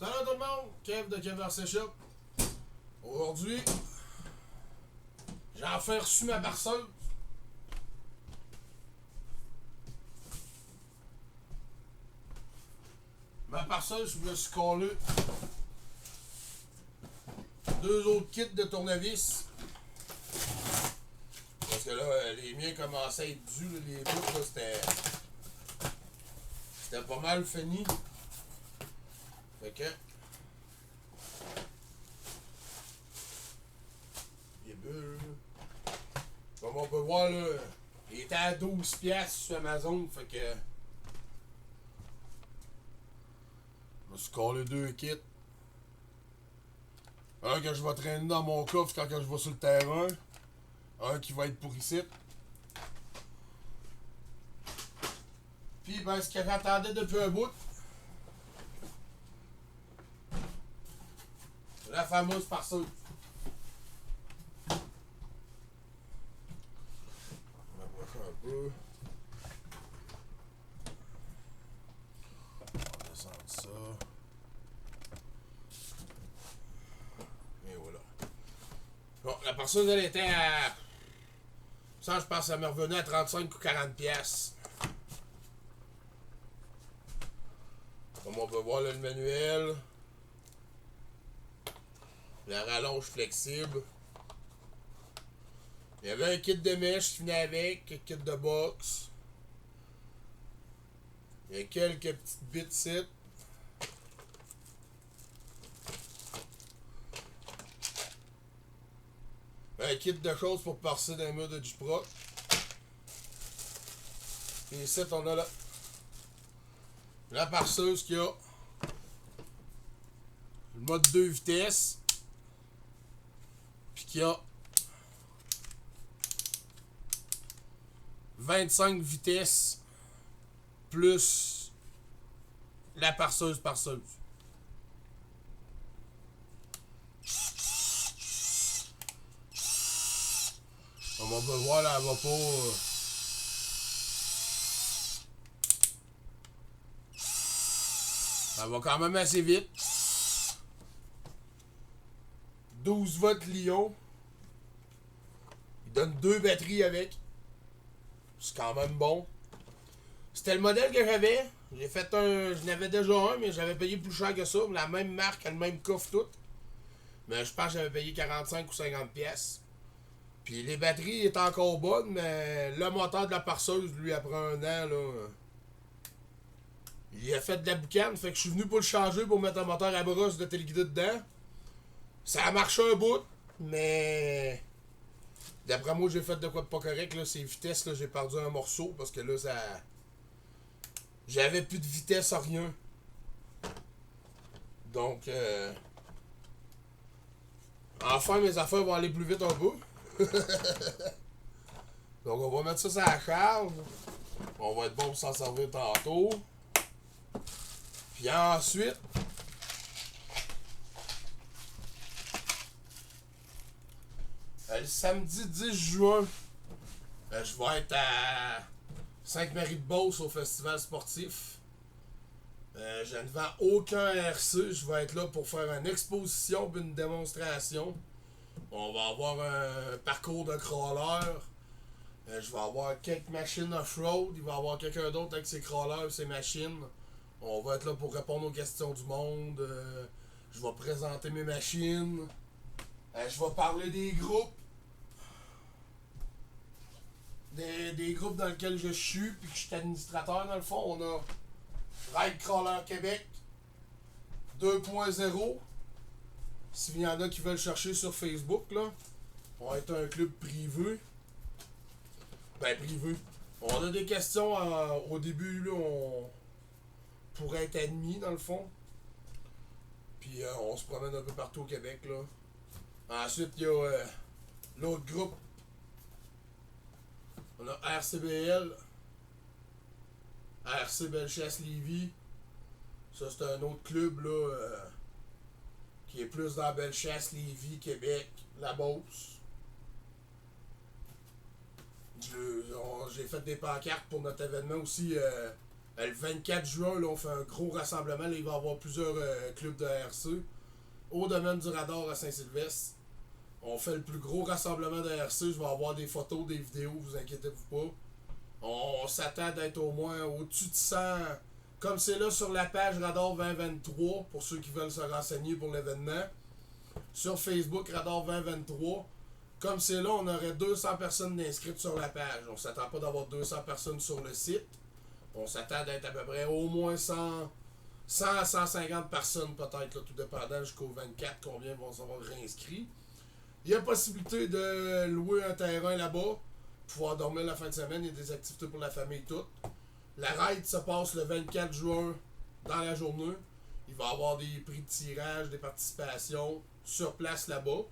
Salut tout le monde, Kev de Kev RC Shop. Aujourd'hui, j'ai enfin reçu ma perceuse. Ma perceuse, je me suis collé 2 autres kits de tournevis. Parce que là, les miens commençaient à être dus, là, les bouts, là, c'était pas mal fini. Fait que... les bulles... Comme on peut voir, là, il était à 12$ sur Amazon, fait que... je me suis collé 2 kits. Un que je vais traîner dans mon coffre quand je vais sur le terrain. Un qui va être pour ici. Puis, ben, ce que j'attendais depuis un bout. La fameuse perceuse. On va approcher un peu. On va descendre ça. Et voilà. Bon, la perceuse, elle était à... ça, je pense que ça m'est revenu à 35 ou 40$. Comme on peut voir là, le manuel. La rallonge flexible. Il y avait un kit de mèche qui venait avec, un kit de box. Il y a quelques petites bits ici. Un kit de choses pour passer dans les murs de J-Proc. Et ici, on a la perceuse qui a le mode 2 vitesses. Puis qui a 25 vitesses plus la perceuse. Comme on peut voir là, elle va pas... elle va quand même assez vite. 12 volts Lyon. Il donne 2 batteries avec. C'est quand même bon. C'était le modèle que j'avais. J'ai fait un... je n'avais déjà un, mais j'avais payé plus cher que ça. La même marque, le même coffre tout. Mais je pense que j'avais payé 45 ou 50$. Puis les batteries étaient encore bonnes, mais le moteur de la perceuse, lui, après un an, là... il a fait de la boucane, fait que je suis venu pour le changer pour mettre un moteur à brosse de téléguidé dedans. Ça a marché un bout, mais... d'après moi, j'ai fait de quoi de pas correct, là. Ces vitesses, là, j'ai perdu un morceau, parce que là, ça... j'avais plus de vitesse à rien. Donc, enfin, mes affaires vont aller plus vite un peu. Donc, on va mettre ça sur la charge. On va être bon pour s'en servir tantôt. Puis ensuite... le samedi 10 juin, je vais être à Sainte-Marie-de-Beauce au festival sportif. Je ne vends aucun RC. Je vais être là pour faire une exposition et une démonstration. On va avoir un parcours de crawler. Je vais avoir quelques machines off-road. Il va y avoir quelqu'un d'autre avec ses crawlers et ses machines. On va être là pour répondre aux questions du monde. Je vais présenter mes machines. Je vais parler des groupes. Des groupes dans lesquels je suis, puis que je suis administrateur dans le fond. On a Ride Crawler Québec 2.0. S'il y en a qui veulent chercher sur Facebook, là, on va être un club privé. Ben, privé. On a des questions au début, là, on pourrait être admis dans le fond. Puis on se promène un peu partout au Québec, là. Ensuite, il y a l'autre groupe. On a RCBL, RC Bellechasse Lévis. Ça, c'est un autre club là, qui est plus dans Bellechasse, Lévis, Québec, la Beauce. J'ai fait des pancartes pour notre événement aussi Le 24 juin, là, on fait un gros rassemblement. Là, il va y avoir plusieurs clubs de RC au domaine du radar à Saint-Sylvestre. On fait le plus gros rassemblement de RC. Je vais avoir des photos, des vidéos, vous inquiétez-vous pas. On s'attend d'être au moins au-dessus de 100. Comme c'est là sur la page Radar 2023, pour ceux qui veulent se renseigner pour l'événement. Sur Facebook, Radar 2023. Comme c'est là, on aurait 200 personnes inscrites sur la page. On s'attend pas d'avoir 200 personnes sur le site. On s'attend d'être à peu près au moins 100 à 150 personnes peut-être, là, tout dépendant jusqu'au 24, combien vont s'avoir réinscrits. Il y a possibilité de louer un terrain là-bas, pouvoir dormir la fin de semaine, il y a des activités pour la famille toute. La ride se passe le 24 juin dans la journée. Il va y avoir des prix de tirage, des participations sur place là-bas.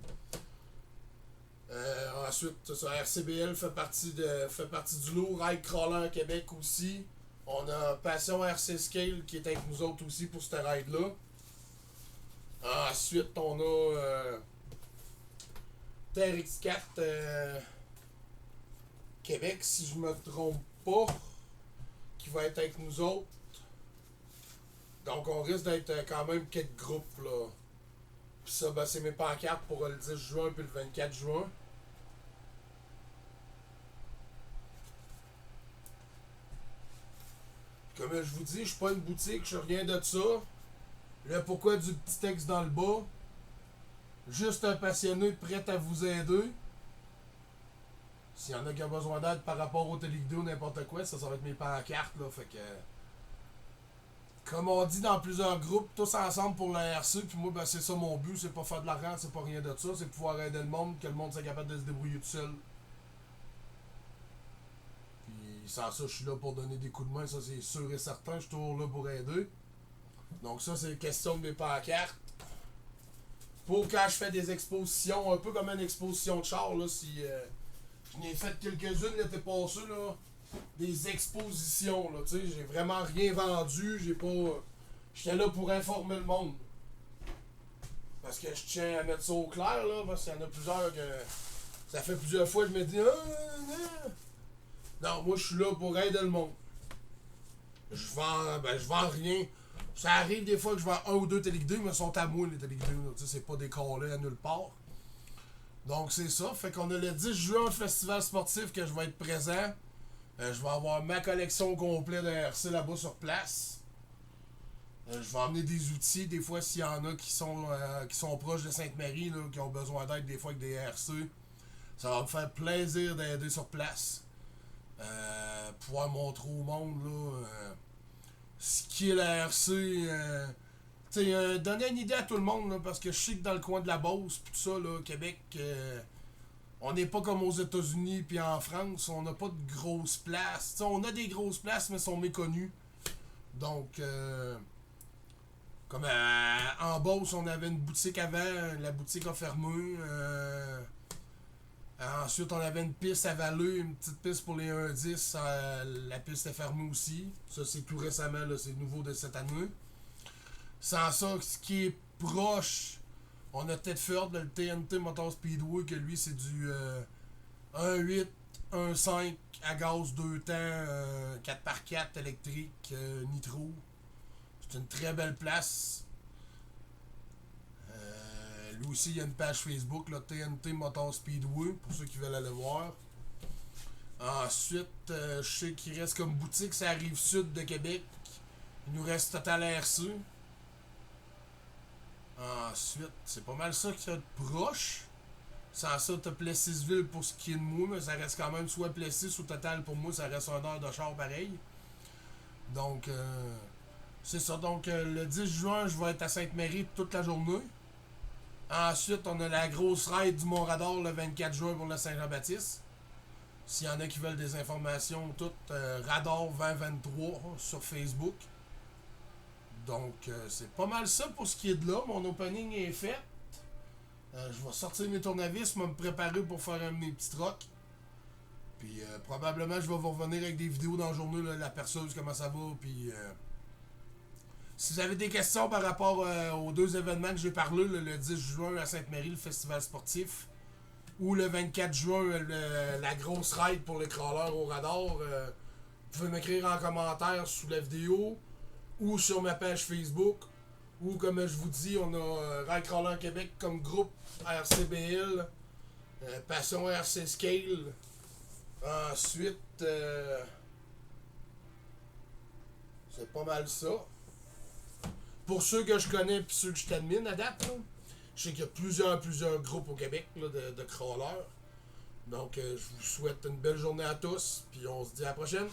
Ensuite, ça, RCBL fait partie du lot. Ride Crawler Québec aussi. On a Passion RC Scale qui est avec nous autres aussi pour cette ride-là. Ensuite, on a Terre X4 Québec, si je me trompe pas, qui va être avec nous autres. Donc, on risque d'être quand même quelques groupes, là. Puis ça, ben, c'est mes pancartes pour le 10 juin puis le 24 juin. Comme je vous dis, je suis pas une boutique, je suis rien de ça. Le pourquoi du petit texte dans le bas. Juste un passionné prêt à vous aider. S'il y en a qui ont besoin d'aide par rapport au télévidéo ou n'importe quoi, ça va être mes pancartes, là. Fait que. Comme on dit dans plusieurs groupes, tous ensemble pour la RC, puis moi, ben, c'est ça mon but, c'est pas faire de l'argent, c'est pas rien de ça, c'est pouvoir aider le monde, que le monde soit capable de se débrouiller tout seul. Puis sans ça, je suis là pour donner des coups de main, ça c'est sûr et certain, je suis toujours là pour aider. Donc ça, c'est question de mes pancartes. Pour quand je fais des expositions, un peu comme une exposition de char, là, si j'en ai fait quelques-unes l'été passé, là, des expositions, là, tu sais, j'ai vraiment rien vendu, j'ai pas. J'étais là pour informer le monde. Parce que je tiens à mettre ça au clair, là, parce qu'il y en a plusieurs que. Ça fait plusieurs fois que je me dis. Non, moi je suis là pour aider le monde. Je vends rien. Ça arrive des fois que je vends un ou deux téléguidés, mais ils sont à moi les téléguidés, tu sais, c'est pas décollé à nulle part. Donc c'est ça, fait qu'on a le 10 juin un festival sportif que je vais être présent. Je vais avoir ma collection complète de RC là-bas sur place. Je vais emmener des outils, des fois s'il y en a qui sont proches de Sainte-Marie, là, qui ont besoin d'aide des fois avec des RC. Ça va me faire plaisir d'aider sur place. Pouvoir montrer au monde là, ce qui est la RC. Donner une idée à tout le monde, là, parce que je sais que dans le coin de la Beauce, pis tout ça, là, Québec, on n'est pas comme aux États-Unis puis en France, on n'a pas de grosses places. T'sais, on a des grosses places, mais sont méconnues. Donc, comme en Beauce, on avait une boutique avant, la boutique a fermé. Ensuite, on avait une piste à Vallée, une petite piste pour les 1-10. La piste est fermée aussi. Ça, c'est tout récemment, là, c'est nouveau de cette année. Sans ça, ce qui est proche, on a Tedford, le TNT Motor Speedway, que lui, c'est du 1.8, 1.5 à gaz 2 temps, 4x4 électrique, nitro. C'est une très belle place. Lui aussi, il y a une page Facebook, le TNT Motor Speedway, pour ceux qui veulent aller voir. Ensuite, je sais qu'il reste comme boutique, ça arrive sud de Québec. Il nous reste Total RC. Ensuite, c'est pas mal ça qui est proche. Sans ça, t'as Plessisville pour ce qui est de moi, mais ça reste quand même soit Plessis ou Total pour moi, ça reste 1 heure de char pareil. Donc, c'est ça. Donc, le 10 juin, je vais être à Sainte-Marie toute la journée. Ensuite, on a la grosse ride du Mont-Radar le 24 juin pour le Saint-Jean-Baptiste. S'il y en a qui veulent des informations, toutes, Radar 2023 sur Facebook. Donc, c'est pas mal ça pour ce qui est de là. Mon opening est fait. Je vais sortir mes tournevis, me préparer pour faire un de mes petits trucks. Puis, probablement, je vais vous revenir avec des vidéos dans la journée, là, la perceuse, comment ça va. Puis, si vous avez des questions par rapport aux deux événements que j'ai parlé, le 10 juin à Sainte-Marie, le festival sportif, ou le 24 juin, la grosse ride pour les crawlers au radar, pouvez m'écrire en commentaire sous la vidéo ou sur ma page Facebook. Ou comme je vous dis, on a Railcrawler Québec comme groupe RCBL, Passion RC Scale. Ensuite, c'est pas mal ça. Pour ceux que je connais et ceux que je t'admine à date, là, je sais qu'il y a plusieurs groupes au Québec là, de crawlers. Donc, je vous souhaite une belle journée à tous, puis on se dit à la prochaine.